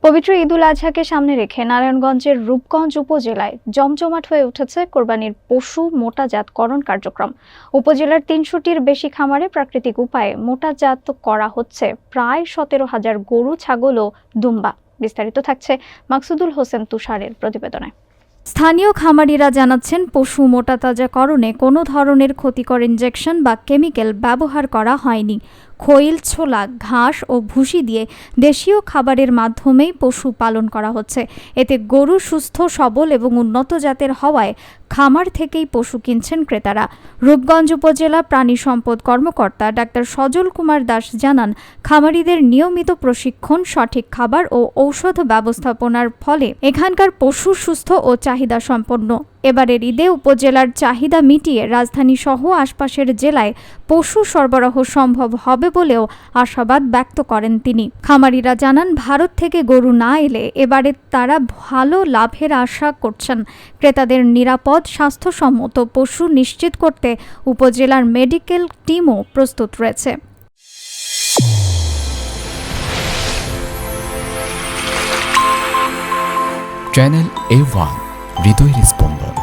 পবিত্র ঈদুল আজহাকে সামনে রেখে নারায়ণগঞ্জের রূপগঞ্জ উপজেলায় জমজমাট হয়ে উঠেছে কোরবানির পশু মোটাজাতকরণ কার্যক্রম। উপজেলার ৩০০টির বেশি খামারে প্রাকৃতিক উপায়ে মোটাজাত করা হচ্ছে প্রায় ১৭,০০০ গরু, ছাগল ও দুম্বা। বিস্তারিত থাকছে মাকসুদুল হোসেন তুষারের প্রতিবেদনে। স্থানীয় খামারিরা জানাচ্ছেন, পশু মোটাতাজাকরণে কোনো ধরনের ক্ষতিকর ইনজেকশন বা কেমিক্যাল ব্যবহার করা হয়নি। খৈল, ছোলা, ঘাস ও ভুসি দিয়ে দেশীয় খাবারের মাধ্যমেই পশু পালন করা হচ্ছে। এতে গরু সুস্থ, সবল এবং উন্নত জাতের হওয়ায় খামার থেকেই পশু কিনছেন ক্রেতারা। রূপগঞ্জ উপজেলা প্রাণী সম্পদ কর্মকর্তা ডাক্তার সজল কুমার দাস জানান, খামারিদের নিয়মিত প্রশিক্ষণ, সঠিক খাবার ও ঔষধ ব্যবস্থাপনার ফলে এখানকার পশু সুস্থ ও চাহিদা সম্পন্ন। এবারের ঈদে উপজেলার চাহিদা মিটিয়ে রাজধানী সহ আশপাশের জেলায় পশু সরবরাহ সম্ভব হবে বলেও আশাবাদ ব্যক্ত করেন তিনি। খামারিরা জানান, ভারত থেকে গরু না এলে এবারে তারা ভালো লাভের আশা করছেন। ক্রেতাদের নিরাপদ, স্বাস্থ্যসম্মত পশু নিশ্চিত করতে উপজেলার মেডিকেল টিমও প্রস্তুত রয়েছে। চ্যানেল A1 হৃদয়ের স্পন্দন।